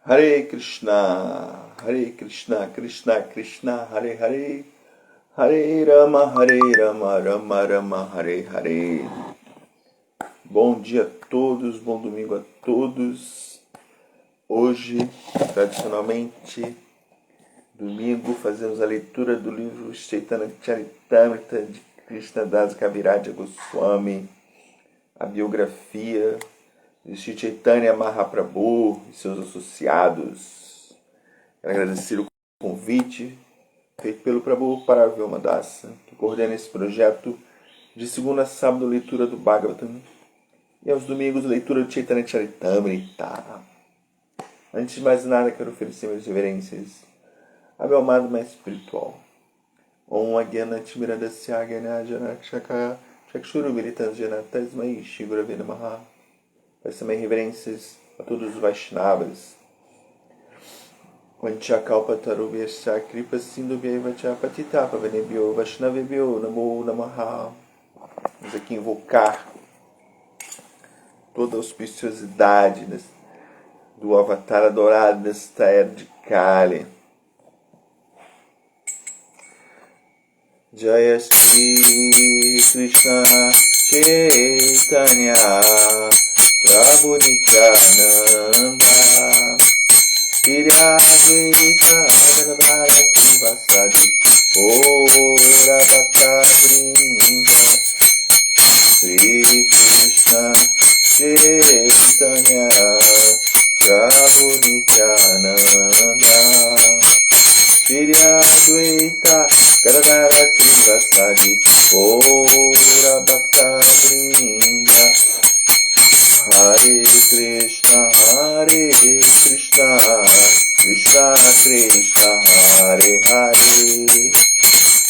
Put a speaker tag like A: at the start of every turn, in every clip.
A: Hare Krishna, Krishna Krishna, Hare Hare, Hare Rama, Rama Rama, Hare Hare. Bom dia a todos, bom domingo a todos. Hoje, tradicionalmente, domingo, fazemos a leitura do livro Chaitanya Charitamrita de Krishnadas Kaviraja Goswami, a biografia de Sri Chaitanya Mahaprabhu e seus associados. Quero agradecer o convite feito pelo Prabhu Paravyoma Dasa, que coordena esse projeto de segunda a sábado leitura do Bhagavatam e aos domingos leitura do Chaitanya Charitamrita. Antes de mais nada, quero oferecer minhas reverências a meu amado mestre espiritual. Om Agyana Timiradasya Agyana Janakshaka Chakshuru Viritanjana Tasmai Shri Gurave Namaha. Peço também reverências a todos os Vaishnavas. Vanchakalpatarubhyascha Kripa Sindhubhyaivacha Patitapa Venebhyo Vaishnavebhyo Namo Namaha. Vamos aqui invocar toda a auspiciosidade do avatar adorado desta era de Kali. Jaya Shri Krishna Chaitanya Prabhu Nityananda Shri Advaita Gadadara Srivasadi Ora Bhakta Vrinda Shri Krishna Chaitanya Prabhu Nityananda Shri Advaita Gadadara Srivasadi Ora Bhakta Vrinda Hare Krishna, Krishna Krishna, Hare Hare,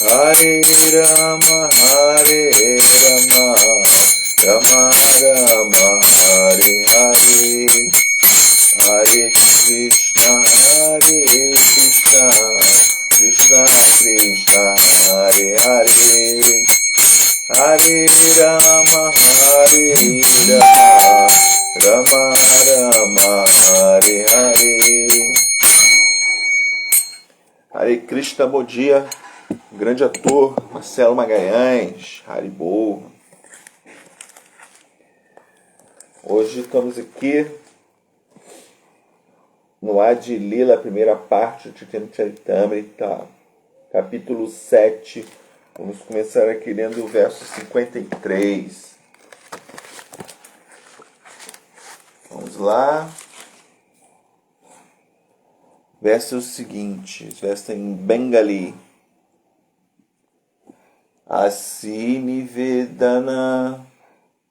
A: Hare Rama, Rama Rama, Hare Hare, Hare Krishna, Krishna Krishna, Hare Hare, Hare Rama, Rama Rama, Hare Hare. Hare Krishna, bom dia. Grande ator, Marcelo Magalhães, Haribo. Hoje estamos aqui no Adi Lila, primeira parte do Chaitanya Charitamrita, capítulo 7. Vamos começar aqui lendo o verso 53. Vamos lá. Verso seguinte, verso em Bengali. Asini Vedana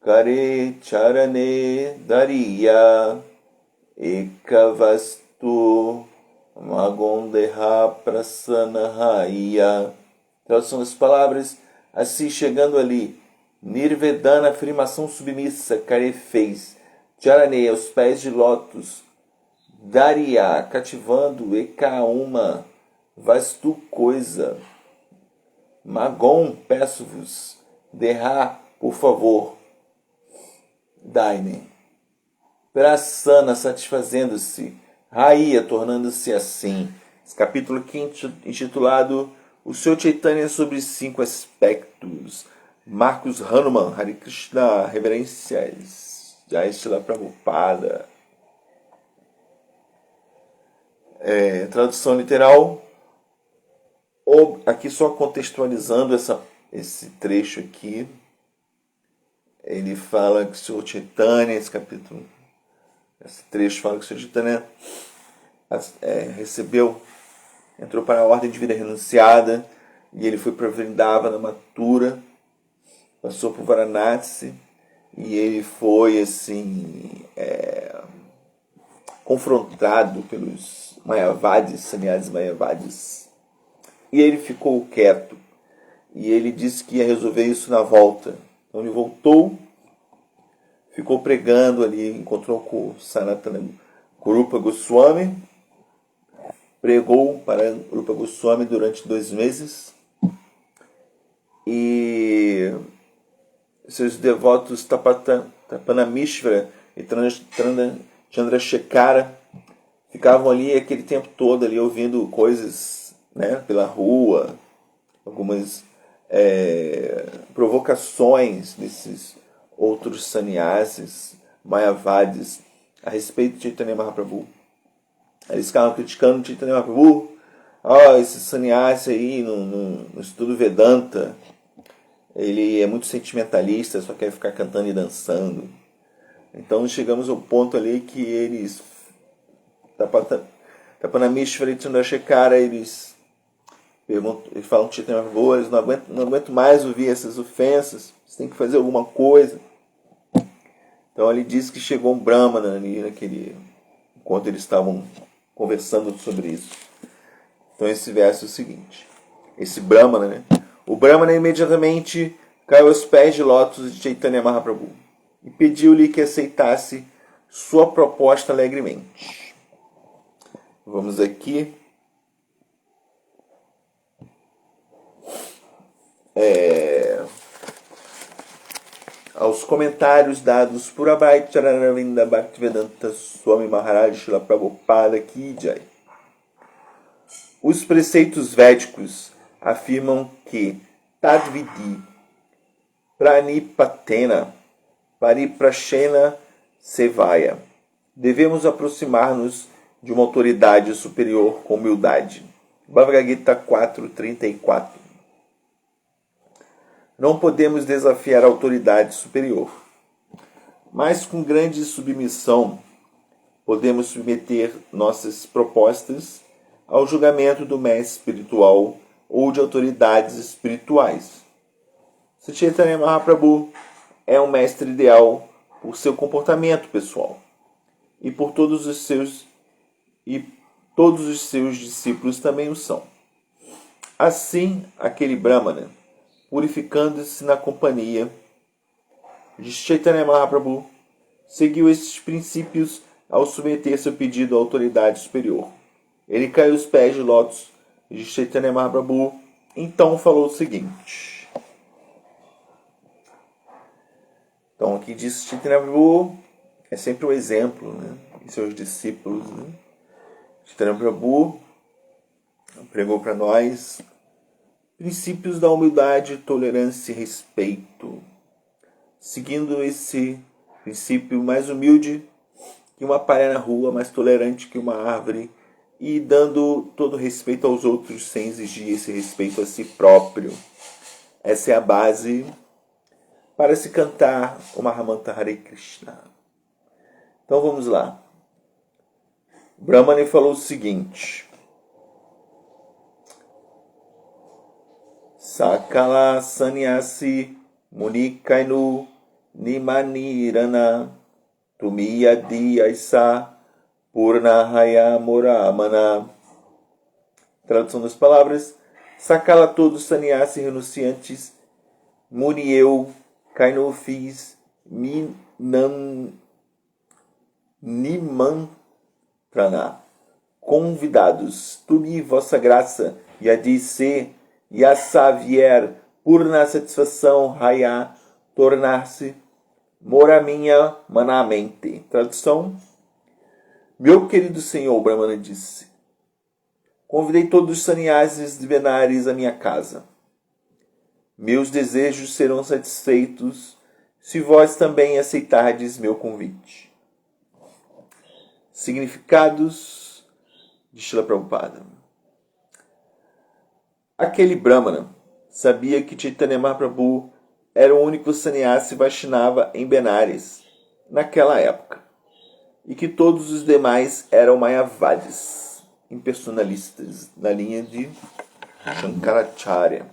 A: Kare Charane Dariya Ekavastu Magondeha Prasanahaya. Tradução das palavras, assim chegando ali, Nirvedana, afirmação submissa, Kare fez, Charane, aos pés de lótus, Daria, cativando, Ekauma, vastu coisa, Magon, peço-vos, Derra, por favor, Daine, Prasana, satisfazendo-se, Raia, tornando-se assim. Esse capítulo aqui intitulado O Senhor Chaitanya sobre 5 aspectos. Marcos Hanuman, Hare Krishna, reverências. Jai Srila Prabhupada. Tradução literal. Aqui só contextualizando esse trecho aqui. Ele fala que o Senhor Chaitanya, esse capítulo, esse trecho fala que o Senhor Chaitanya entrou para a ordem de vida renunciada e ele foi para Vrindavana Mathura, passou por Varanasi e ele foi assim confrontado pelos Mayavadis, Sannyas Mayavadis, e ele ficou quieto e ele disse que ia resolver isso na volta. Então ele voltou, ficou pregando ali, encontrou com Sanatana Rupa Goswami, pregou para Rupa Goswami durante 2 meses e seus devotos Tapanamishvara e Chandrasekhara ficavam ali aquele tempo todo ali ouvindo coisas, né, pela rua, algumas provocações desses outros sannyasis, mayavadis, a respeito de Chaitanya Mahaprabhu. Eles ficavam criticando Chaitanya Mahaprabhu. Esse sannyasi aí no estudo Vedanta, ele é muito sentimentalista, só quer ficar cantando e dançando. Então chegamos ao ponto ali que eles, Tapanamishvara e Chandrasekhara, eles falam que Chaitanya Mahaprabhu, eles não aguentam mais ouvir essas ofensas, você tem que fazer alguma coisa. Então ele diz que chegou um Brahmana ali enquanto eles estavam conversando sobre isso. Então esse verso é o seguinte: esse Brahmana, né? O Brahmana imediatamente caiu aos pés de lótus de Chaitanya Mahaprabhu e pediu-lhe que aceitasse sua proposta alegremente. Vamos aqui. Aos comentários dados por Abhayacharanavinda Bhaktivedanta Swami Maharaj Srila Prabhupada Ki Jai. Os preceitos védicos afirmam que Tadvidi Pranipatena Pariprashena Sevaya. Devemos aproximar-nos de uma autoridade superior com humildade. Bhagavad Gita 4.34. Não podemos desafiar a autoridade superior, mas com grande submissão podemos submeter nossas propostas ao julgamento do mestre espiritual ou de autoridades espirituais. Sri Chaitanya Mahaprabhu é um mestre ideal por seu comportamento pessoal e por todos os seus discípulos também o são. Assim, aquele Brahmana, purificando-se na companhia de Chaitanya Mahaprabhu, seguiu esses princípios ao submeter seu pedido à autoridade superior. Ele caiu aos pés de lótus de Chaitanya Mahaprabhu, então falou o seguinte. Então aqui diz Chaitanya Mahaprabhu é sempre o exemplo, né, de seus discípulos. Né? Chaitanya Mahaprabhu pregou para nós princípios da humildade, tolerância e respeito. Seguindo esse princípio, mais humilde que uma palha na rua, mais tolerante que uma árvore, e dando todo respeito aos outros sem exigir esse respeito a si próprio. Essa é a base para se cantar o Mahamantra Hare Krishna. Então vamos lá. Brahmani falou o seguinte: Sakala Sannyasi Munikainu Nimanirana Tumiyadi Aisa Purnahaya Moramana. Tradução das palavras: Sakala todos sannyasi renunciantes, Muni eu, Kainu fiz, Nimantrana, convidados, Tumi vossa graça, Yadise, Yasa vier, Purna satisfação, Raya, tornar-se, Moraminha manamente. Tradução: Meu querido senhor, Brahmana disse, convidei todos os sannyasis de Benares à minha casa. Meus desejos serão satisfeitos se vós também aceitardes meu convite. Significados de Srila Prabhupada. Aquele Brahmana sabia que Chaitanya Mahaprabhu era o único sannyasi Vaishnava em Benares naquela época e que todos os demais eram Mayavadis, impersonalistas, na linha de Shankaracharya.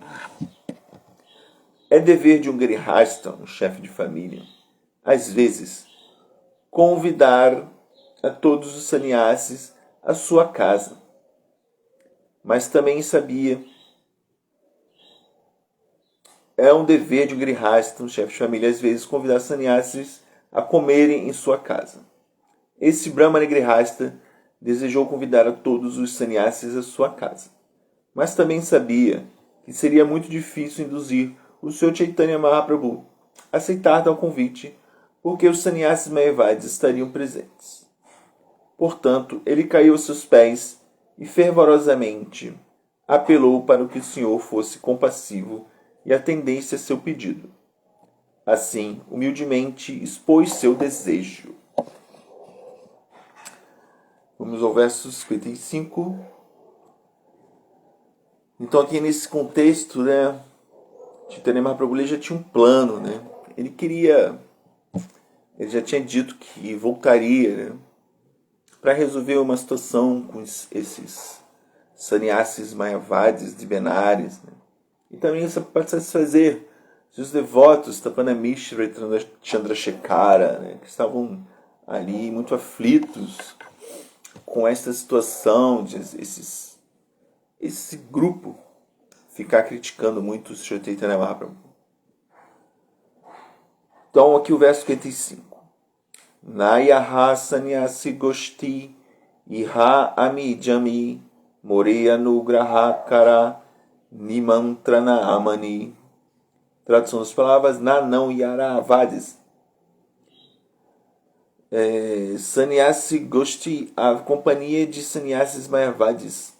A: É dever de um Grihasta, um chefe de família, às vezes, convidar a todos os sannyasis à sua casa. Mas também sabia, é um dever de um Grihasta, um chefe de família, às vezes, convidar sannyasis a comerem em sua casa. Esse Brahmana Grihasta desejou convidar a todos os sannyasis à sua casa. Mas também sabia que seria muito difícil induzir o Sr. Chaitanya Mahaprabhu a aceitar tal convite, porque os sannyasis mayavadis estariam presentes. Portanto, ele caiu aos seus pés e fervorosamente apelou para que o Senhor fosse compassivo e atendesse a seu pedido. Assim, humildemente expôs seu desejo. Vamos ao verso 55. Então, aqui nesse contexto, né, Chaitanya Mahaprabhu já tinha um plano, né? Ele já tinha dito que voltaria, né, para resolver uma situação com esses sannyasis mayavadis de Benares, né? E também para satisfazer os devotos Tapanamishra e Chandrasekhara, né, que estavam ali muito aflitos com essa situação de esse grupo ficar criticando muito o Sri Chaitanya Mahaprabhu. Então aqui o verso 55. Nayaha sannyasi goshti iha amijami moreya nugraha kara nimantrana amani. Tradução das palavras: na não yara avades. Sannyasi goshti, a companhia de sannyasis mayavadis.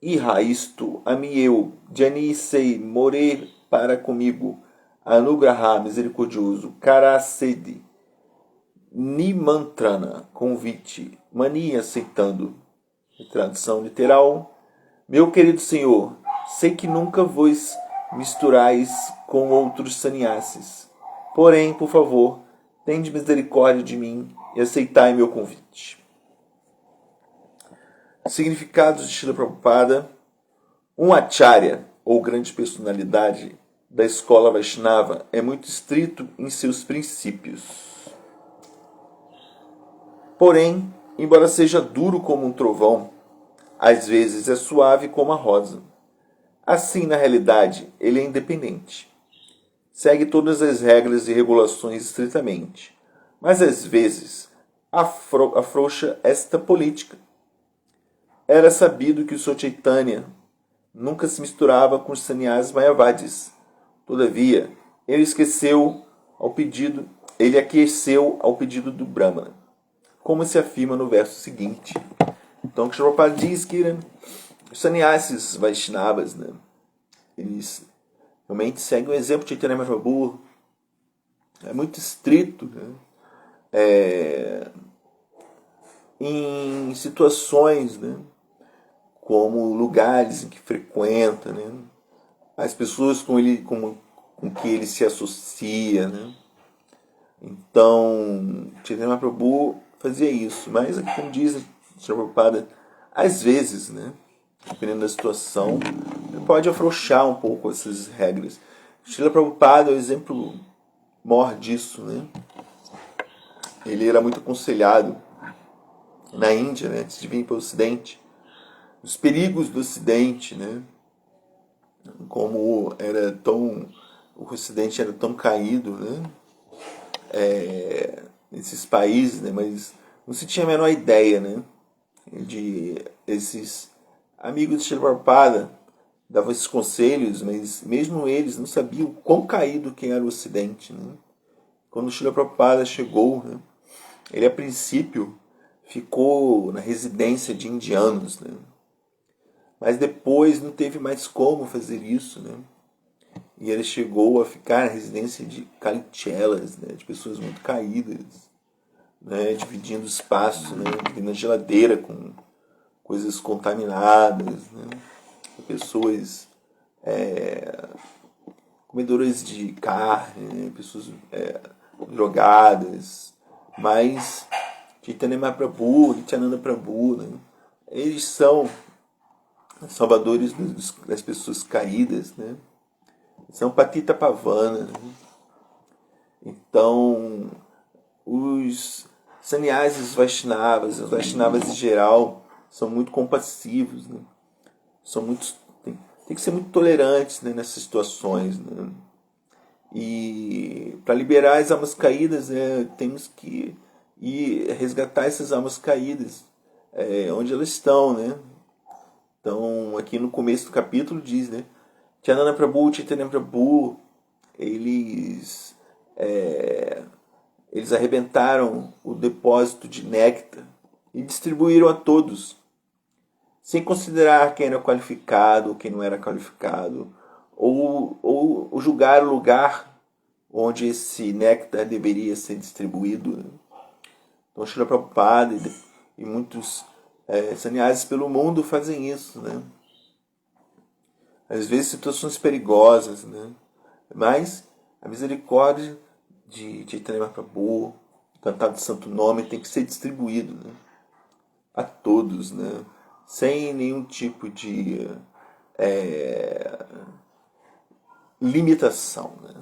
A: Iha, isto, ami eu, Jani sei, morer para comigo, anugraha, misericordioso, karasedi, nimantrana, convite, mani, aceitando. Tradução literal: meu querido Senhor, sei que nunca vos misturais com outros sannyasis. Porém, por favor, tende misericórdia de mim e aceitai meu convite. Significados de Srila Prabhupada: um acharya, ou grande personalidade, da escola Vaishnava é muito estrito em seus princípios. Porém, embora seja duro como um trovão, às vezes é suave como a rosa. Assim, na realidade, ele é independente. Segue todas as regras e regulações estritamente, mas às vezes afrouxa esta política. Era sabido que o Sr. Chaitanya nunca se misturava com os sannyasis mayavadis. Todavia, ele aqueceu ao pedido do Brahmana, como se afirma no verso seguinte. Então, Krishna Prabhupada diz que, né, os sannyasis Vaishnavas, né, eles realmente seguem o exemplo de Chaitanya Mahaprabhu. É muito estrito, né, em situações, né, como lugares em que frequenta, né, as pessoas com que ele se associa, né. Então, Chaitanya Mahaprabhu fazia isso, mas aqui, como diz Srila Prabhupada, às vezes, né, dependendo da situação, ele pode afrouxar um pouco essas regras. Srila Prabhupada é o exemplo maior disso, né. Ele era muito aconselhado na Índia, né, antes de vir para o Ocidente, os perigos do Ocidente, né, como o Ocidente era tão caído, né, nesses países, né, mas não se tinha a menor ideia, né, de esses amigos de Srila Prabhupada davam esses conselhos, mas mesmo eles não sabiam quão caído que era o Ocidente, né. Quando Srila Prabhupada chegou, né, ele a princípio ficou na residência de indianos, né, mas depois não teve mais como fazer isso, né, e ele chegou a ficar na residência de Kalichelas, né, de pessoas muito caídas, né, dividindo espaço, né, dividindo a geladeira com coisas contaminadas, né, pessoas comedoras de carne, né, pessoas drogadas, mas Chaitanya Mahaprabhu, Nityananda Prabhu, né, eles são salvadores das pessoas caídas, né, são Patita Pavana, né. Então, os sannyasis Vaishnavas, os Vaishnavas em geral, são muito compassivos, né, tem que ser muito tolerantes, né, nessas situações, né. E para liberar as almas caídas, né, temos que ir resgatar essas almas caídas onde elas estão, né. Então, aqui no começo do capítulo diz, né, Nityananda Prabhu, Chaitanya Prabhu, eles eles arrebentaram o depósito de néctar e distribuíram a todos, sem considerar quem era qualificado ou quem não era qualificado, ou julgar o lugar onde esse néctar deveria ser distribuído. Então, Srila Prabhupada e muitos sannyasis pelo mundo fazem isso, né? Às vezes situações perigosas, né? Mas a misericórdia de Chaitanya Mahaprabhu, cantado de santo nome, tem que ser distribuído, né? A todos, né? Sem nenhum tipo de limitação, né?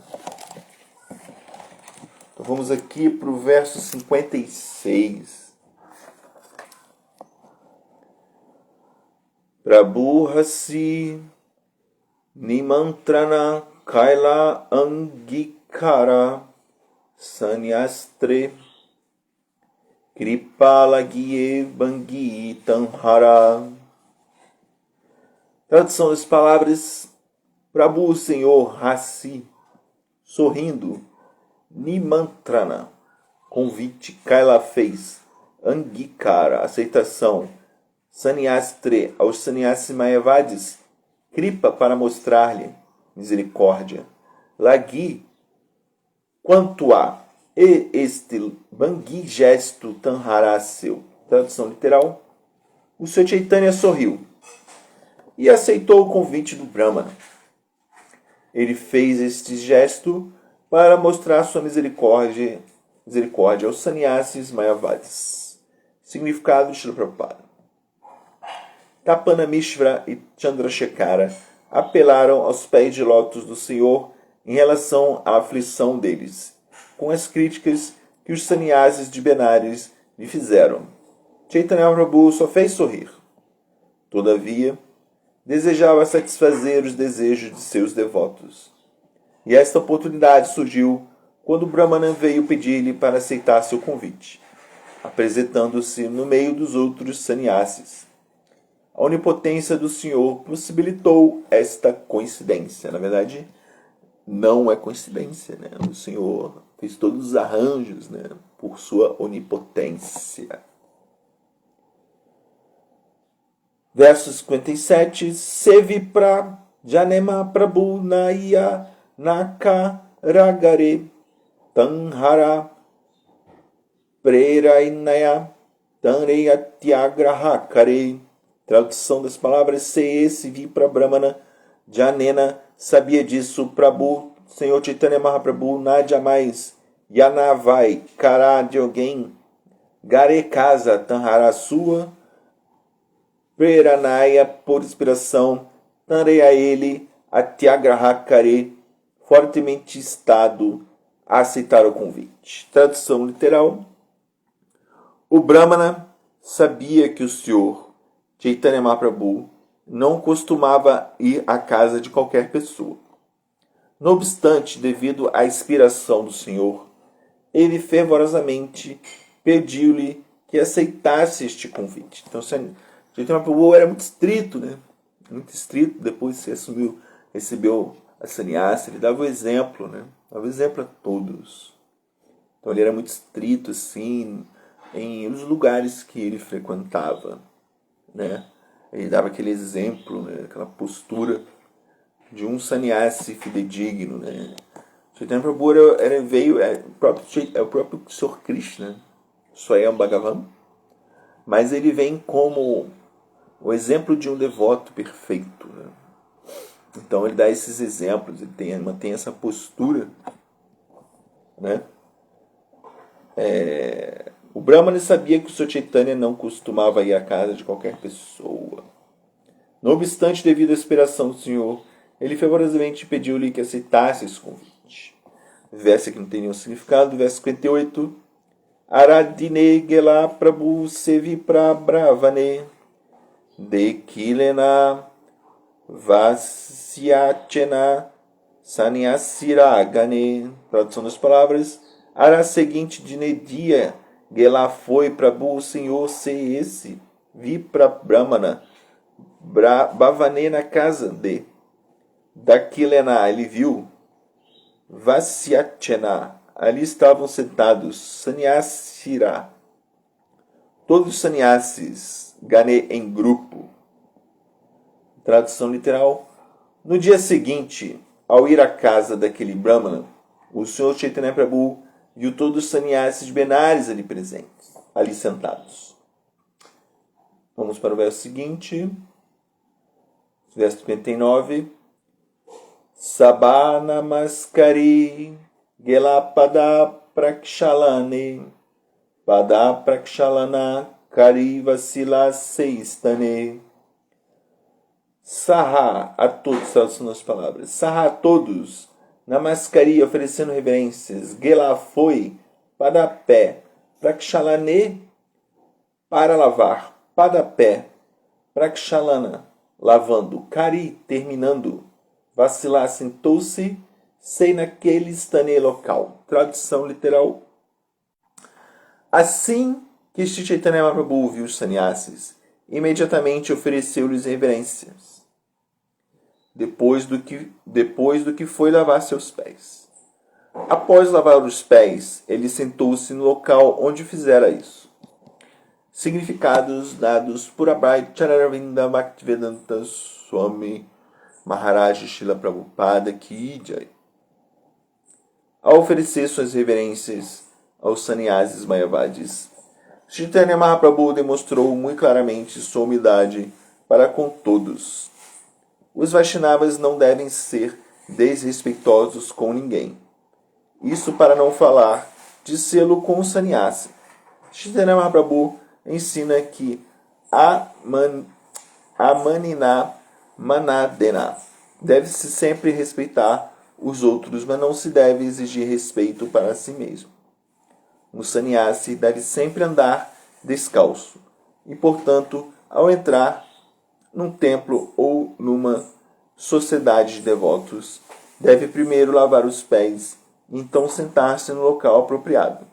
A: Então vamos aqui para o verso 56. Prabhu Hasi Nimantrana Kaila Angikara Sanyastre Kripalagie Bangi Tanhara. Tradução das palavras: Prabhu, o Senhor Hasi, sorrindo, Nimantrana, convite, Kaila fez, Angikara, aceitação, Sanyastre, aos sannyasis mayavadis, Kripa, para mostrar-lhe misericórdia, Lagi, quanto a, e este Bangi, gesto, Tanhara, seu. Tradução literal: o Sr. Chaitanya sorriu e aceitou o convite do Brahmana. Ele fez este gesto para mostrar sua misericórdia aos sannyasis mayavadis. Significado de Srila Prabhupada. Tapana Mishra e Chandrasekhara apelaram aos pés de lótus do Senhor em relação à aflição deles, com as críticas que os sannyasis de Benares lhe fizeram. Chaitanya Mahaprabhu só fez sorrir. Todavia, desejava satisfazer os desejos de seus devotos. E esta oportunidade surgiu quando Brahmana veio pedir-lhe para aceitar seu convite, apresentando-se no meio dos outros sannyasis. A onipotência do Senhor possibilitou esta coincidência. Na verdade, não é coincidência, né? O Senhor fez todos os arranjos, né, por sua onipotência. Verso 57. Sevi pra Janema Prabhu Naya Nakaragare Tanhara Prerainaya Tanreya Tyagraha Kare. Tradução das palavras: se esse vi para Brahmana Janena sabia disso, Prabhu, Senhor Chaitanya Mahaprabhu, na jamais Yanavai Kara de alguém, Gare casa Tanhara sua, Preranaya por inspiração, Tanreya ele, Atyagraha Kare, fortemente estado a aceitar o convite. Tradução literal: o Brahmana sabia que o Senhor Chaitanya Mahaprabhu não costumava ir à casa de qualquer pessoa. No obstante, devido à inspiração do Senhor, ele fervorosamente pediu-lhe que aceitasse este convite. Então, Chaitanya Mahaprabhu era muito estrito, né? Muito estrito. Depois que recebeu a sannyasa, ele dava o exemplo, né? Dava o exemplo a todos. Então, ele era muito estrito, assim, em os lugares que ele frequentava, né? Ele dava aquele exemplo, né? Aquela postura de um sannyasi fidedigno, né? Chaitanya Prabhu é o próprio Sr. Krishna, Swayam Bhagavan, mas ele vem como o exemplo de um devoto perfeito, né? Então ele dá esses exemplos, ele mantém essa postura, né? O Brahmana sabia que o Sr. Chaitanya não costumava ir à casa de qualquer pessoa. No obstante, devido à inspiração do Senhor, ele fervorosamente pediu-lhe que aceitasse esse convite. Verso que não tem nenhum significado, verso 58. Aradine Gela Prabhu Sevi Prabhavane Dekilena Vasyachena Sanyasiragane. Tradução das palavras: Ara seguinte de Nedia Gela foi Prabhu, o Senhor, se esse vi para Brahmana Bhavane na casa de Dakilena, ele viu Vasyachena, Ali estavam sentados Sannyasira, todos os sannyasis, Gane em grupo. Tradução literal. No dia seguinte, ao ir à casa daquele Brahmana, o Senhor Chaitanya Prabhu viu todos os sannyasis benares ali presentes, ali sentados. Vamos para o verso seguinte. Verso 59. Sabha namaskari gelapada prakshalane pada prakshalana kari vasila seistane. Saha a todos, são as palavras. Saha a todos, namaskari, oferecendo reverências. Gela foi, pada pé, prakshalane, para lavar, pada pé, prakshalana, lavando, kari, terminando, vacilar, sentou-se, sei naquele stane local. Tradução literal. Assim que Shri Chaitanya Mahaprabhu viu os sannyasis, imediatamente ofereceu-lhes reverências, depois do que foi lavar seus pés. Após lavar os pés, ele sentou-se no local onde fizera isso. Significados dados por Abhay Chararavinda Bhaktivedanta Swami Maharaj Srila Prabhupada Ki Jai. Ao oferecer suas reverências aos sannyasis mayavadis, Chaitanya Mahaprabhu demonstrou muito claramente sua humildade para com todos. Os Vaishnavas não devem ser desrespeitosos com ninguém. Isso para não falar de sê-lo com o sannyasi. Chaitanya Mahaprabhu ensina que amanina manadena deve-se sempre respeitar os outros, mas não se deve exigir respeito para si mesmo. O sannyasi deve sempre andar descalço e, portanto, ao entrar num templo ou numa sociedade de devotos, deve primeiro lavar os pés e então sentar-se no local apropriado.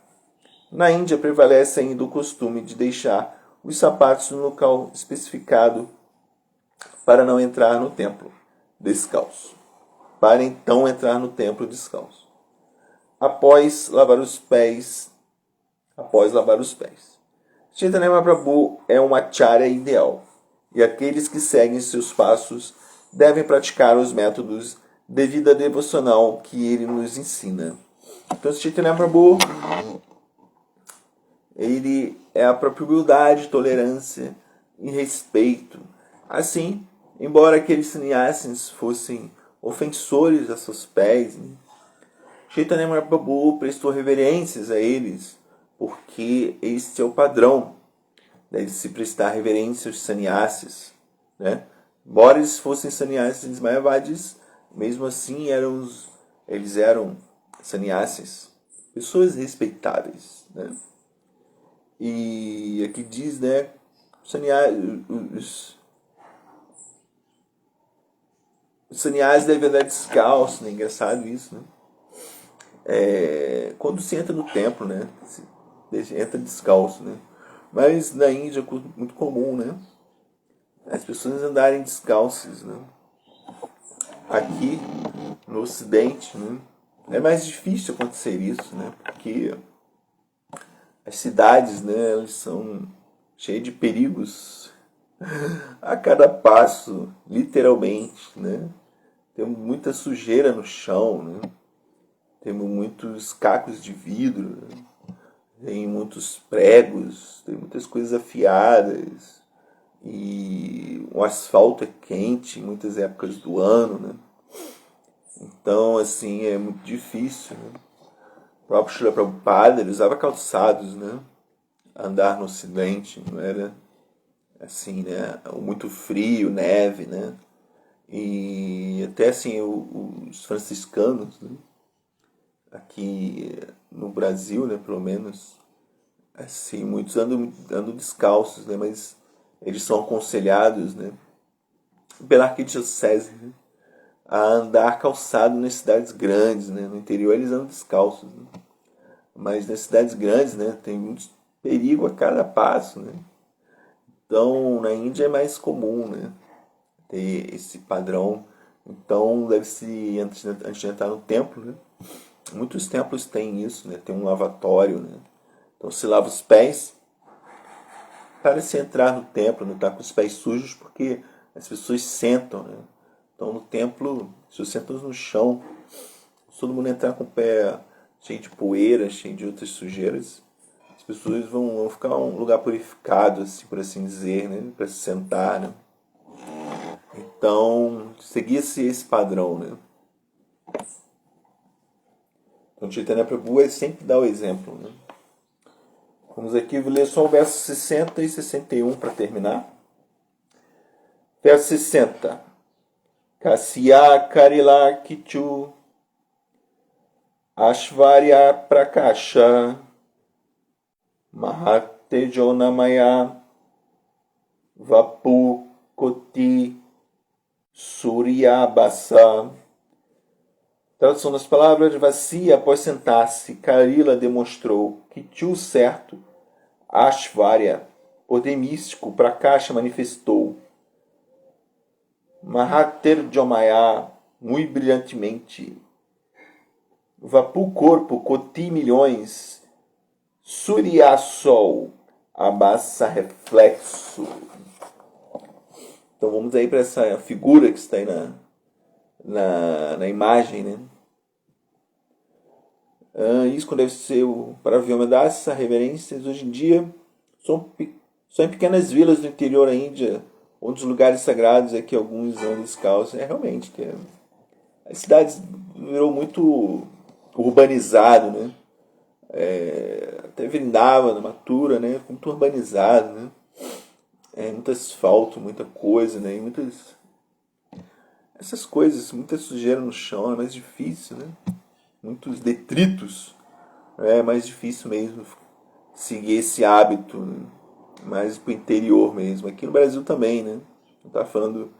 A: Na Índia prevalece ainda o costume de deixar os sapatos no local especificado para não entrar no templo descalço. Para então entrar no templo descalço. Após lavar os pés. Chaitanya Mahaprabhu é um acharya ideal, e aqueles que seguem seus passos devem praticar os métodos de vida devocional que ele nos ensina. Então, Chaitanya Mahaprabhu, ele é a própria humildade, tolerância e respeito. Assim, embora aqueles sannyasis fossem ofensores a seus pés, Chaitanya Mahaprabhu prestou reverências a eles, porque este é o padrão. Deve-se prestar reverência aos sannyasis. Né? Embora eles fossem sannyasis mayavadis, mesmo assim eles eram sannyasis, pessoas respeitáveis. Né? E aqui diz, né, os sannyasis devem andar descalço, né? Engraçado isso, né? Quando se entra no templo, né? Entra descalço, né? Mas na Índia é muito comum, né? As pessoas andarem descalças, né? Aqui no Ocidente, né? É mais difícil acontecer isso, né? Porque as cidades, né? Elas são cheias de perigos a cada passo, literalmente, né? Tem muita sujeira no chão, né? Temos muitos cacos de vidro, né? Tem muitos pregos, tem muitas coisas afiadas, e o asfalto é quente em muitas épocas do ano, né? Então, assim, é muito difícil, né? O próprio Srila Prabhupada, ele usava calçados, né? Andar no Ocidente, não era assim, né? Muito frio, neve, né? E até assim, os franciscanos, né? Aqui no Brasil, né, pelo menos, assim, muitos andam descalços, né, mas eles são aconselhados, né, pela arquidiocese, né, a andar calçado nas cidades grandes, né, no interior eles andam descalços, né, mas nas cidades grandes, né, tem muito perigo a cada passo, né, então na Índia é mais comum, né, ter esse padrão. Então deve-se, antes de entrar no templo, né, Muitos templos têm isso, né? Tem um lavatório, né? Então se lava os pés para se entrar no templo, não estar com os pés sujos, porque as pessoas sentam, né? Então no templo, se você senta no chão, se todo mundo entrar com o pé cheio de poeira, cheio de outras sujeiras, as pessoas vão ficar um lugar purificado, assim, por assim dizer, né? Para se sentar, né? Então, seguia-se esse padrão, né? Então, Chaitanya Prabhu sempre dá o exemplo, né? Vamos aqui ler só o verso 60 e 61 para terminar. Verso 60. Kasya Karila Kichu Ashvarya Prakasha Mahatejonamaya Vapu Koti Suryabasa. Tradução das palavras: Vacia, após sentar-se, Karila demonstrou que tio certo, Ashvarya, poder místico, Prakasha manifestou, Mahaterjamaya, muito brilhantemente, Vapu corpo, Koti milhões, Surya sol, Abassa reflexo. Então vamos aí para essa figura que está aí na imagem, né? Isso quando deve ser para Vyomedasa, reverências hoje em dia são em pequenas vilas do interior da Índia, onde os lugares sagrados é que alguns andam descalços. Realmente que as cidades virou muito urbanizado, né? Até Vrindavana, Mathura, né? Muito urbanizado, né? Muito asfalto, muita coisa, né? E essas coisas, muita sujeira no chão, é mais difícil, né? Muitos detritos, é mais difícil mesmo seguir esse hábito, né? Mais pro interior mesmo. Aqui no Brasil também, né? Eu tava falando,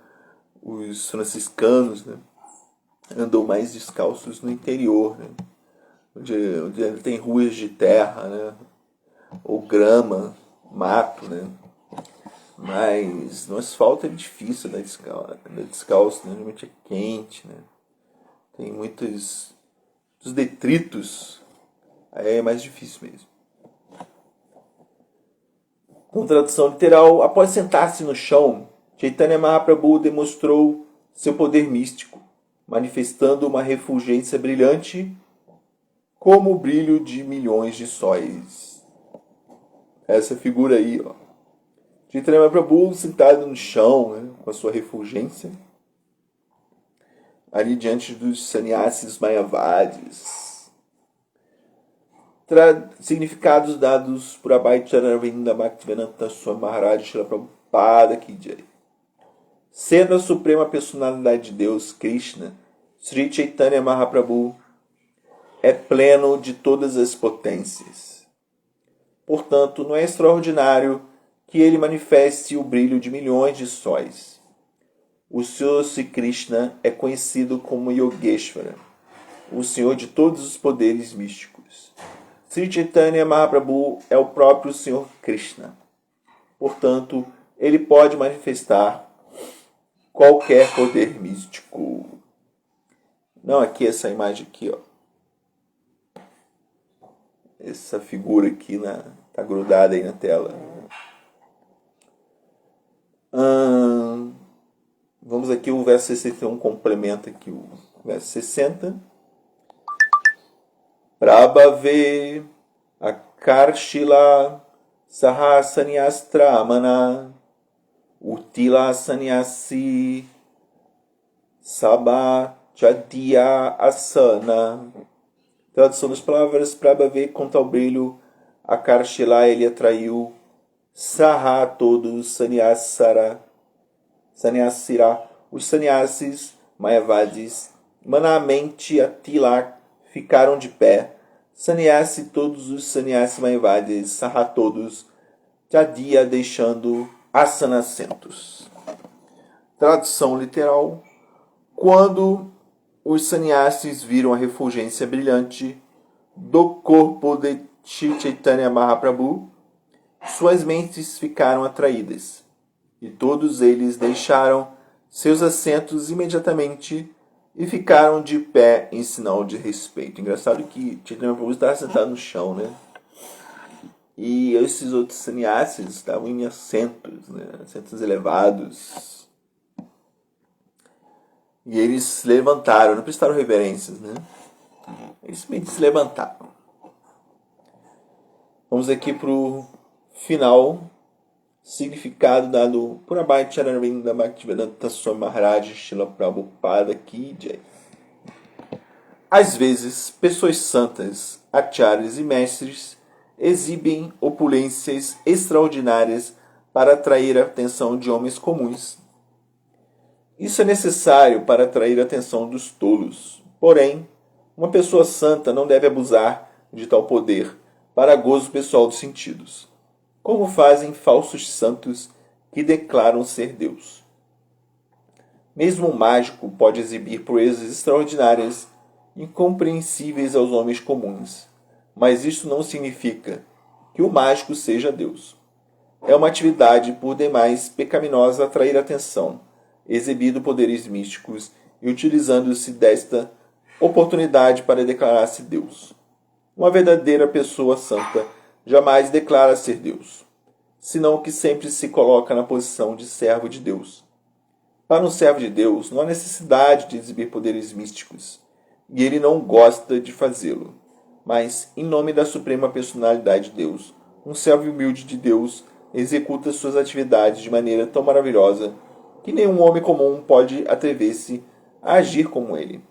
A: os franciscanos, né? Andam mais descalços no interior, né? Onde tem ruas de terra, né? Ou grama, mato, né? Mas no asfalto é difícil andar descalço, né? Normalmente é quente, né? Tem muitos detritos, aí é mais difícil mesmo. Então, tradução literal: após sentar-se no chão, Chaitanya Mahaprabhu demonstrou seu poder místico, manifestando uma refulgência brilhante como o brilho de milhões de sóis. Essa figura aí, ó. Chaitanya Mahaprabhu sentado no chão, né, com a sua refulgência, ali diante dos sannyasis mayavadis. Significados dados por Abhay Charanarvinda Bhaktivedanta Swami Maharaj Srila Prabhupada Kijai. Sendo a suprema personalidade de Deus, Krishna, Sri Chaitanya Mahaprabhu é pleno de todas as potências. Portanto, não é extraordinário que ele manifeste o brilho de milhões de sóis. O Senhor Sri Krishna é conhecido como Yogeshvara, o Senhor de todos os poderes místicos. Sri Chaitanya Mahaprabhu é o próprio Senhor Krishna. Portanto, ele pode manifestar qualquer poder místico. Não, aqui essa imagem aqui, ó. Essa figura aqui tá grudada aí na tela. Vamos aqui, o verso 61 complementa aqui o verso 60. Prabhave Akarshila Sahasanyastramana Utila Sanyasi Sabha Chadya Asana. Tradução das palavras: Prabhave, com tal brilho, Akarshila, ele atraiu, Saha, todos, Sanyasira, os sannyasis mayavadis, Manamente, Atila, ficaram de pé, Sannyasi, todos os sannyasis mayavadis, Saha, todos, Chadya, deixando asana, assentos. Tradução literal: quando os sannyasis viram a refulgência brilhante do corpo de Chaitanya Mahaprabhu, suas mentes ficaram atraídas, e todos eles deixaram seus assentos imediatamente e ficaram de pé em sinal de respeito. Engraçado que Chaitanya Prabhu estava sentado no chão, né? E esses outros sannyasis estavam em assentos, né? Assentos elevados. E eles se levantaram, não prestaram reverências, né? Eles simplesmente se levantaram. Vamos aqui para o final, significado dado por Abhay Charanarvinda Bhaktivedanta Swami Maharaj Srila Prabhupada Ki Jai. Às vezes, pessoas santas, acharyas e mestres exibem opulências extraordinárias para atrair a atenção de homens comuns. Isso é necessário para atrair a atenção dos tolos. Porém, uma pessoa santa não deve abusar de tal poder para gozo pessoal dos sentidos, como fazem falsos santos que declaram ser Deus. Mesmo um mágico pode exibir proezas extraordinárias, incompreensíveis aos homens comuns, mas isso não significa que o mágico seja Deus. É uma atividade por demais pecaminosa atrair atenção, exibindo poderes místicos e utilizando-se desta oportunidade para declarar-se Deus. Uma verdadeira pessoa santa jamais declara ser Deus, senão que sempre se coloca na posição de servo de Deus. Para um servo de Deus, não há necessidade de exibir poderes místicos, e ele não gosta de fazê-lo. Mas, em nome da Suprema Personalidade de Deus, um servo humilde de Deus executa suas atividades de maneira tão maravilhosa que nenhum homem comum pode atrever-se a agir como ele.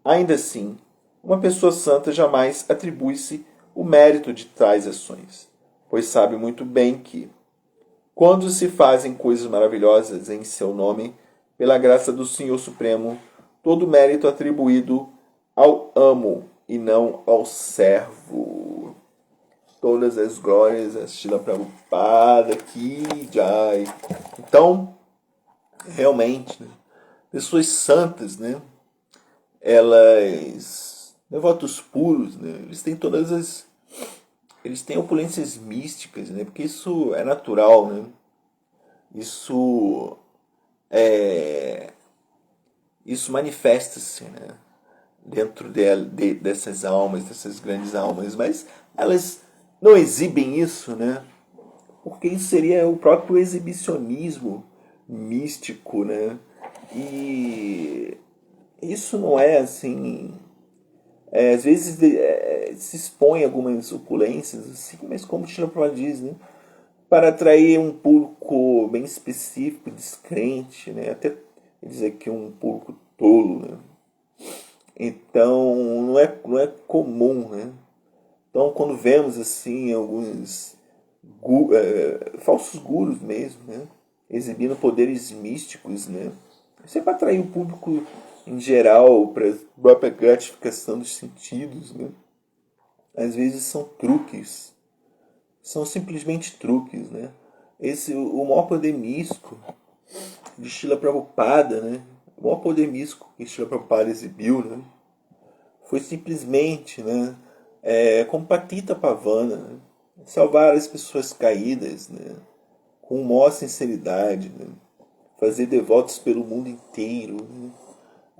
A: Ainda assim, uma pessoa santa jamais atribui-se o mérito de tais ações, pois sabe muito bem que, quando se fazem coisas maravilhosas em seu nome, pela graça do Senhor Supremo, todo o mérito atribuído ao amo e não ao servo. Todas as glórias a Srila Prabhupada Ki Jai. Então, realmente, né, pessoas santas, né, elas, devotos puros, né, eles têm opulências místicas, né, porque isso é natural, né, isso manifesta-se, né, dentro dessas almas, dessas grandes almas, mas elas não exibem isso, né, porque isso seria o próprio exibicionismo místico, né, e isso não é assim. Às vezes se expõe algumas opulências, assim, mas como o Srila Prabhupada diz, né, para atrair um público bem específico, descrente, né, até dizer que um público tolo, né. Então não é comum, né. Então quando vemos assim alguns falsos gurus mesmo, né, exibindo poderes místicos, né, isso é para atrair o público em geral, para a própria gratificação dos sentidos, né? Às vezes são truques, são simplesmente truques, né? O maior poder místico de Srila Prabhupada, né? O maior poder místico que Srila Prabhupada exibiu, né, foi simplesmente, né, como Patita Pavana, né, salvar as pessoas caídas, né, com maior sinceridade, né, fazer devotos pelo mundo inteiro, né,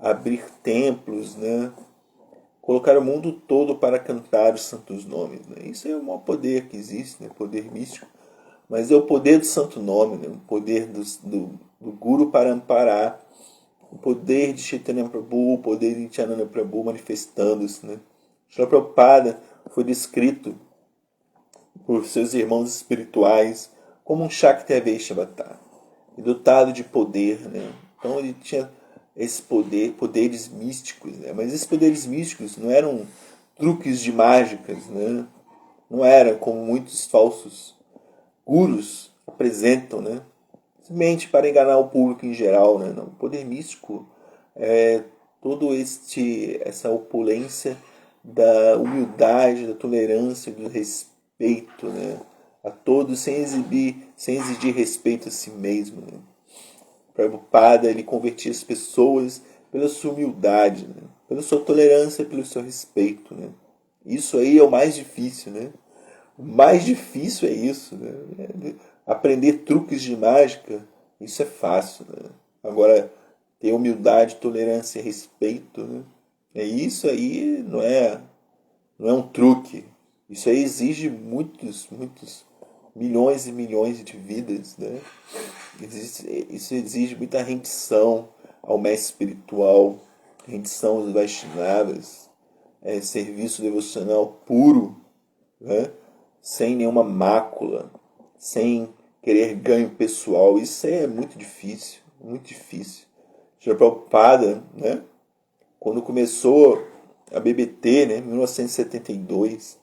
A: abrir templos, né, colocar o mundo todo para cantar os santos nomes, né. Isso é o maior poder que existe, né, poder místico, mas é o poder do santo nome, né, o poder do Guru para amparar, o poder de Chaitanya Prabhu, o poder de Nityananda Prabhu manifestando-se, né. Srila Prabhupada foi descrito por seus irmãos espirituais como um Shakti Avatar, dotado de poder, né. Então ele tinha esse poderes místicos, né. Mas esses poderes místicos não eram truques de mágicas, né. Não era como muitos falsos gurus apresentam, né, simplesmente para enganar o público em geral, né. Não, o poder místico é todo essa opulência da humildade, da tolerância, do respeito, né, a todos, sem exigir respeito a si mesmo, né. Prabhupada, ele convertia as pessoas pela sua humildade, né, pela sua tolerância, pelo seu respeito, né. Isso aí é o mais difícil, né. O mais difícil é isso, né. Aprender truques de mágica, isso é fácil, né. Agora, ter humildade, tolerância, respeito, né? Isso aí não é um truque. Isso aí exige muitos milhões e milhões de vidas, né? Isso exige muita rendição ao mestre espiritual, rendição aos Vaishnavas, serviço devocional puro, né? Sem nenhuma mácula, sem querer ganho pessoal. Isso é muito difícil, muito difícil. Shri Prabhupada, né? Quando começou a BBT, né, em 1972,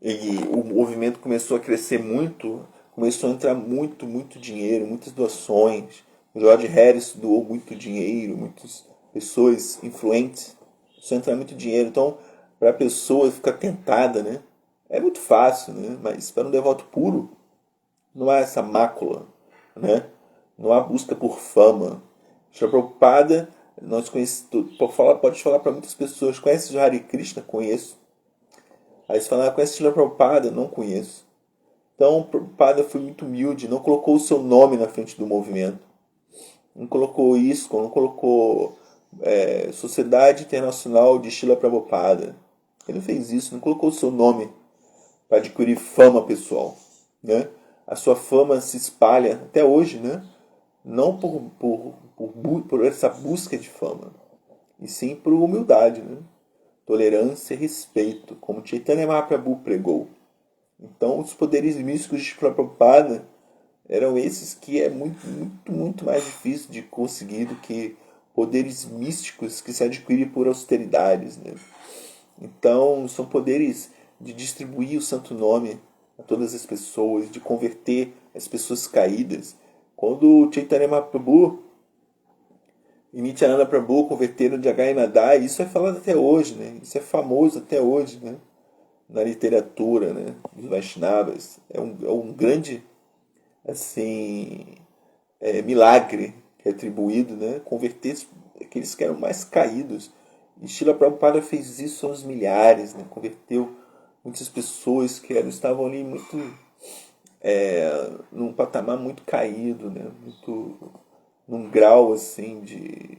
A: e o movimento começou a crescer muito, começou a entrar muito dinheiro, muitas doações. O George Harris doou muito dinheiro, muitas pessoas influentes, começou a entrar muito dinheiro. Então, para a pessoa ficar tentada, né, é muito fácil, né, mas para um devoto puro, não há essa mácula, né, não há busca por fama. Shri Prabhupada, nós conhecemos, pode falar para muitas pessoas, conhece o Hare Krishna? Conheço. Aí você fala, conhece Shri Prabhupada? Não conheço. Então, Prabhupada foi muito humilde, não colocou o seu nome na frente do movimento. Não colocou isso, não colocou Sociedade Internacional de Srila Prabhupada. Ele fez isso, não colocou o seu nome para adquirir fama pessoal, né? A sua fama se espalha até hoje, né? Não por essa busca de fama, e sim por humildade, né? Tolerância e respeito, como Chaitanya Mahaprabhu pregou. Então, os poderes místicos de Prabhupada eram esses que é muito mais difícil de conseguir do que poderes místicos que se adquirem por austeridades, né? Então, são poderes de distribuir o santo nome a todas as pessoas, de converter as pessoas caídas. Quando Chaitanya Mahaprabhu e Nityananda Prabhu converteram de Jagai Nadai, isso é falado até hoje, né? Isso é famoso até hoje, né? Na literatura, né? Dos Vaishnavas. É um grande, assim, milagre que é atribuído, né? Converter aqueles que eram mais caídos. E Srila Prabhupada fez isso aos milhares, né? Converteu muitas pessoas que estavam ali muito num patamar muito caído, né? Muito num grau assim de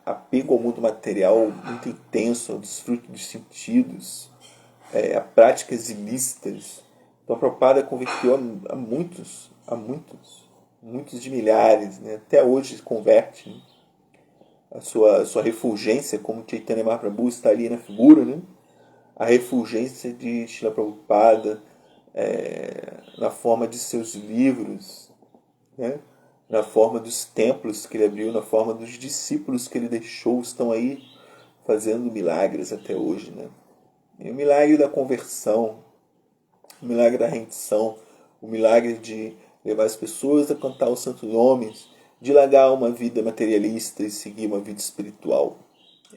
A: apego ao mundo material muito intenso, ao desfrute dos sentidos, a práticas ilícitas. Então a Prabhupada converteu muitos de milhares, né? Até hoje converte, né? A sua refulgência, como Chaitanya Mahaprabhu está ali na figura, né? A refulgência de Srila Prabhupada na forma de seus livros, né? Na forma dos templos que ele abriu, na forma dos discípulos que ele deixou, estão aí fazendo milagres até hoje, né? E o milagre da conversão, o milagre da rendição, o milagre de levar as pessoas a cantar os santos nomes, de largar uma vida materialista e seguir uma vida espiritual.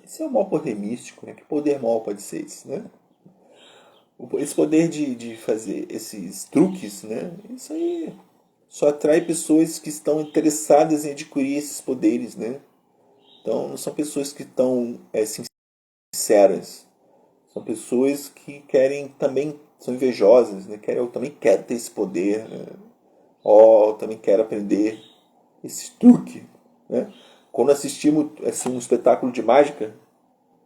A: Esse é o maior poder místico, né? Que poder maior pode ser esse, né? Esse poder de fazer esses truques, né? Isso aí só atrai pessoas que estão interessadas em adquirir esses poderes, né? Então não são pessoas que estão sinceras. São pessoas que querem também, são invejosas, né? Eu também quero ter esse poder, né? Eu também quero aprender esse truque, né? Quando assistimos assim, um espetáculo de mágica,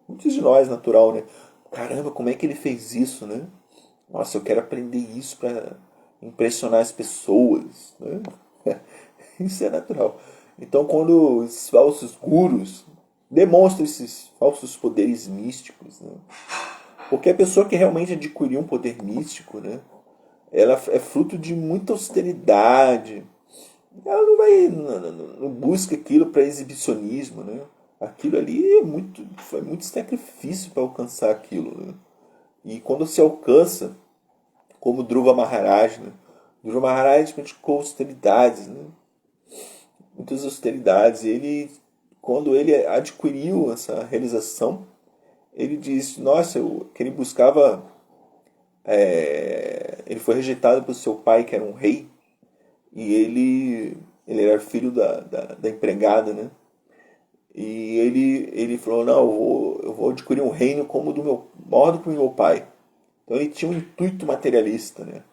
A: muitos de nós, natural, né? Caramba, como é que ele fez isso, né? Nossa, eu quero aprender isso para impressionar as pessoas, né? Isso é natural. Então, quando esses falsos gurus demonstram esses falsos poderes místicos, né? Porque a pessoa que realmente adquiriu um poder místico, né? Ela é fruto de muita austeridade. Ela não busca aquilo para exibicionismo, né? Aquilo ali foi muito sacrifício para alcançar aquilo, né? E quando se alcança, como Dhruva Maharaj, né? Dhruva Maharaj praticou austeridades, né? Muitas austeridades. E ele, quando ele adquiriu essa realização, ele disse: Nossa, que ele buscava. Ele foi rejeitado pelo seu pai, que era um rei, e ele era filho da empregada, né? E ele falou: Não, eu vou adquirir um reino como maior do que o meu pai. Então ele tinha um intuito materialista, né?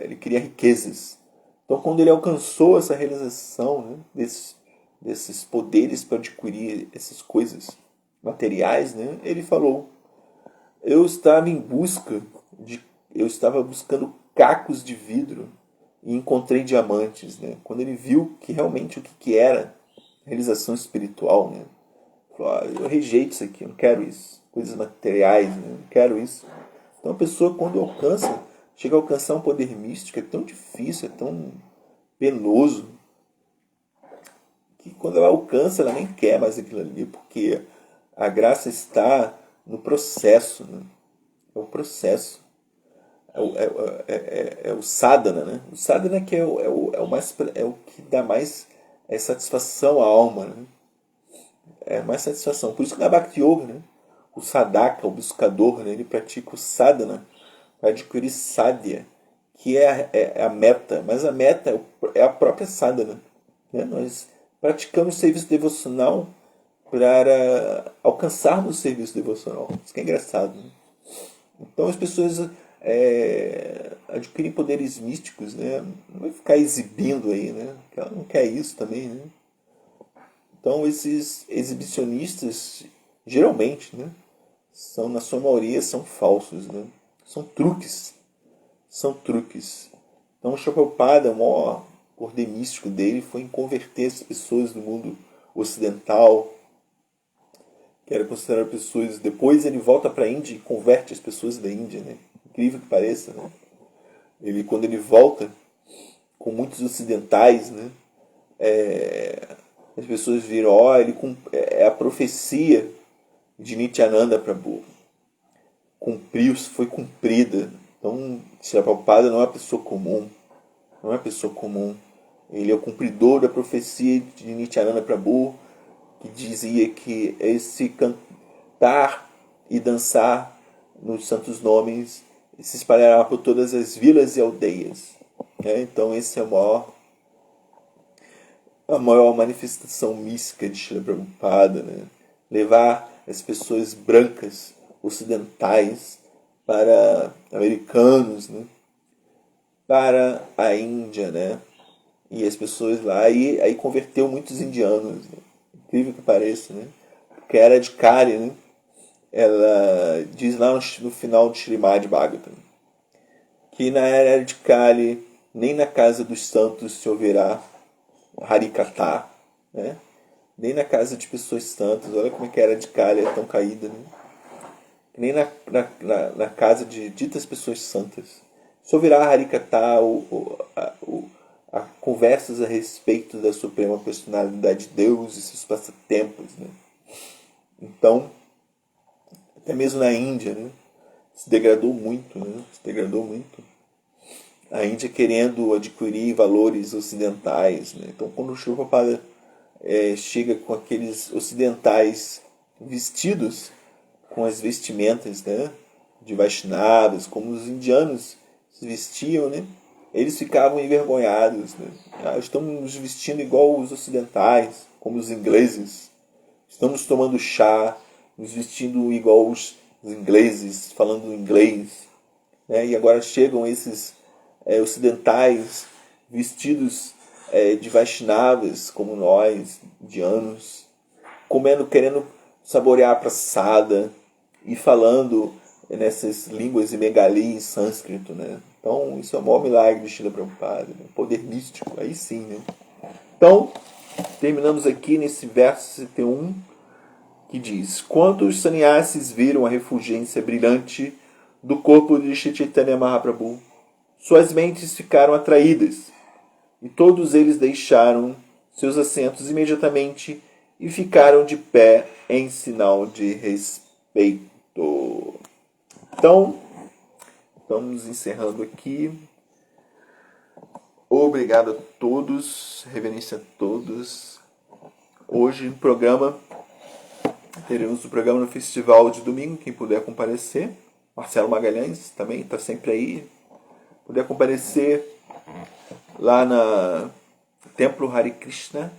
A: Ele queria riquezas. Então, quando ele alcançou essa realização, né, desses poderes para adquirir essas coisas materiais, né, ele falou: eu estava em busca eu estava buscando cacos de vidro e encontrei diamantes, né? Quando ele viu que realmente o que era realização espiritual, né? Falou: eu rejeito isso aqui, eu não quero isso, coisas materiais, né? Eu não quero isso. Então a pessoa, quando chega a alcançar um poder místico, é tão difícil, é tão penoso, que quando ela alcança, ela nem quer mais aquilo ali, porque a graça está no processo, né? É o processo. É o sadhana, né? O sadhana que é o que dá mais satisfação à alma, né? É mais satisfação. Por isso que na Bhakti Yoga, né? O sadhaka, o buscador, né? Ele pratica o sadhana para adquirir sadhya, que é a meta. Mas a meta é a própria sadhana, né? Nós praticamos serviço devocional para alcançarmos o serviço devocional. Isso que é engraçado, né? Então as pessoas adquirem poderes místicos, né? Não vai ficar exibindo aí, né? Porque ela não quer isso também, né? Então esses exibicionistas, geralmente, né? Na sua maioria, são falsos, né? São truques. São truques. Então o Prabhupada, o maior poder místico dele foi em converter as pessoas do mundo ocidental, que era considerado pessoas. Depois ele volta para a Índia e converte as pessoas da Índia, né? Incrível que pareça, né? Quando ele volta com muitos ocidentais, né? As pessoas viram: é a profecia de Nityananda Prabhu. Foi cumprida. Então, Srila Prabhupada não é uma pessoa comum. Não é uma pessoa comum. Ele é o cumpridor da profecia de Nityananda Prabhu, que dizia que esse cantar e dançar nos santos nomes se espalhará por todas as vilas e aldeias. Então esse é a maior manifestação mística de Srila Prabhupada, né? Levar as pessoas brancas, ocidentais, para americanos, né? Para a Índia, né? E as pessoas lá, aí converteu muitos indianos, né? Incrível que pareça, né? Porque era de Kali, né? Ela diz lá no final de Srimad Bhagavatam que na era de Kali nem na casa dos santos se ouvirá Harikatha, né? Nem na casa de pessoas santas. Olha como é que a era de Kali é tão caída, né? Nem na casa de ditas pessoas santas se ouvirá Harikatha, a conversas a respeito da suprema personalidade de Deus e seus passatempos, né? Então, até mesmo na Índia, né? Se degradou muito, né? Se degradou muito. A Índia querendo adquirir valores ocidentais, né? Então, quando o Srila Prabhupada chega com aqueles ocidentais vestidos com as vestimentas, né, de Vaishnavas, como os indianos se vestiam, né? Eles ficavam envergonhados, né? Estamos nos vestindo igual os ocidentais, como os ingleses. Estamos tomando chá, nos vestindo igual os ingleses, falando inglês, né? E agora chegam esses ocidentais vestidos de Vaishnavas, como nós, indianos, querendo saborear a praçada e falando nessas línguas em bengali e sânscrito, né? Então, isso é o maior milagre de Srila Prabhupada, né? Poder místico, aí sim, né? Então, terminamos aqui nesse verso 61, que diz: quando os sannyasis viram a refulgência brilhante do corpo de Shri Chaitanya Mahaprabhu, suas mentes ficaram atraídas, e todos eles deixaram seus assentos imediatamente e ficaram de pé em sinal de respeito. Então, estamos encerrando aqui. Obrigado a todos, reverência a todos. Hoje no programa, teremos o programa no festival de domingo, quem puder comparecer. Marcelo Magalhães também está sempre aí. Puder comparecer lá na Templo Hare Krishna,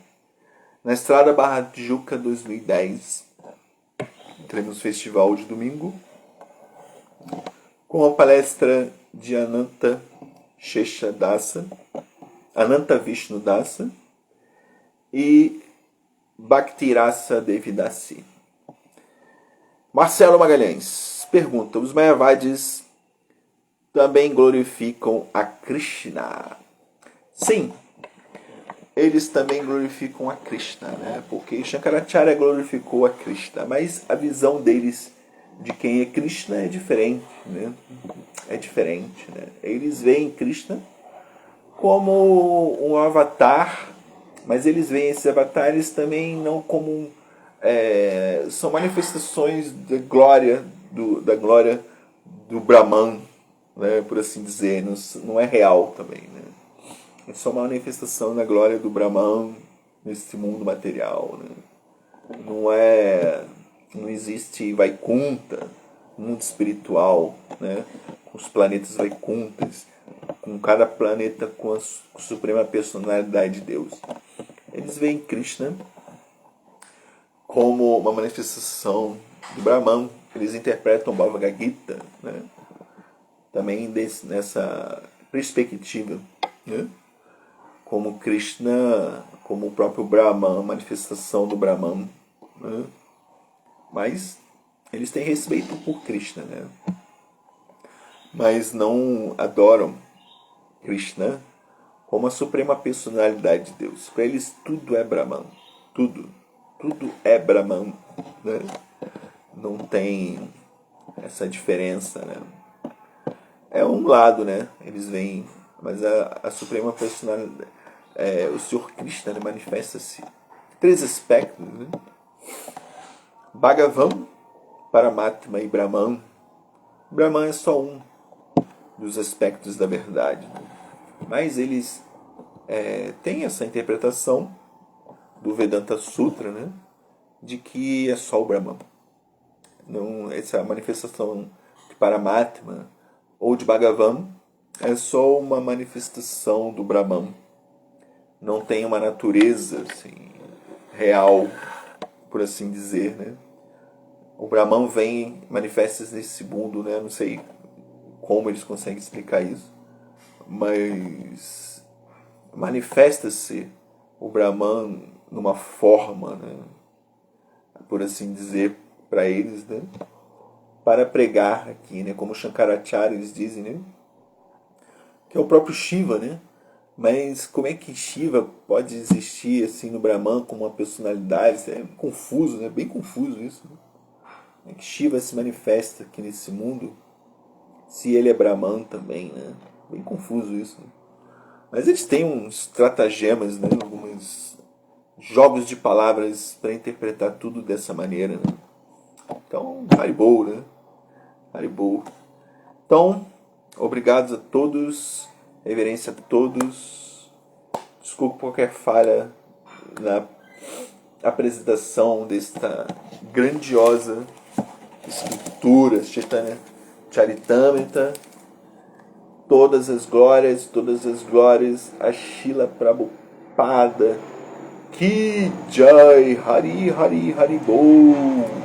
A: na Estrada Barra Tijuca 2010. Teremos festival de domingo com a palestra de Ananta Sheshadasa, Ananta Vishnu Dasa e Bhaktirasa Devidasi. Marcelo Magalhães pergunta: os Mayavadis também glorificam a Krishna? Sim, eles também glorificam a Krishna, né? Porque Shankaracharya glorificou a Krishna, mas a visão deles de quem é Krishna é diferente, né? É diferente, né? Eles veem Krishna como um avatar, mas eles veem esses avatares também não como são manifestações da glória do Brahman, né? Por assim dizer, não é real também, né? É só uma manifestação da glória do Brahman nesse mundo material, né? Não existe Vaikunta, mundo espiritual, né? Com os planetas Vaikuntas, com cada planeta com a suprema personalidade de Deus. Eles veem Krishna como uma manifestação do Brahman. Eles interpretam Bhagavad Gita, né? Também nessa perspectiva, né? Como Krishna, como o próprio Brahman, manifestação do Brahman, né? Mas eles têm respeito por Krishna, né? Mas não adoram Krishna como a suprema personalidade de Deus. Para eles tudo é Brahman, tudo é Brahman, né? Não tem essa diferença, né? É um lado, né? Eles veem, mas a suprema personalidade, o Senhor Krishna, né, manifesta-se três aspectos, né? Bhagavan, Paramatma e Brahman. Brahman é só um dos aspectos da verdade, né? Mas eles têm essa interpretação do Vedanta Sutra, né, de que é só o Brahman. Não, essa manifestação de Paramatma ou de Bhagavan é só uma manifestação do Brahman. Não tem uma natureza assim, real, por assim dizer, né? O Brahman vem, manifesta-se nesse mundo, né? Não sei como eles conseguem explicar isso, mas manifesta-se o Brahman numa forma, né? Por assim dizer, para eles, né? Para pregar aqui, né? Como Shankaracharya eles dizem, né? Que é o próprio Shiva, né? Mas como é que Shiva pode existir assim no Brahman como uma personalidade? É confuso, né? Bem confuso isso, né? Como é que Shiva se manifesta aqui nesse mundo se ele é Brahman também, né? Bem confuso isso, né? Mas eles têm uns estratagemas, né? Alguns jogos de palavras para interpretar tudo dessa maneira, né? Então, Haribol, né? Haribol. Então, obrigado a todos, reverência a todos. Desculpe qualquer falha na apresentação desta grandiosa escritura, Chaitanya Charitamrita. Todas as glórias a Srila Prabhupada. Ki Jai, Hari Hari Hari Bol.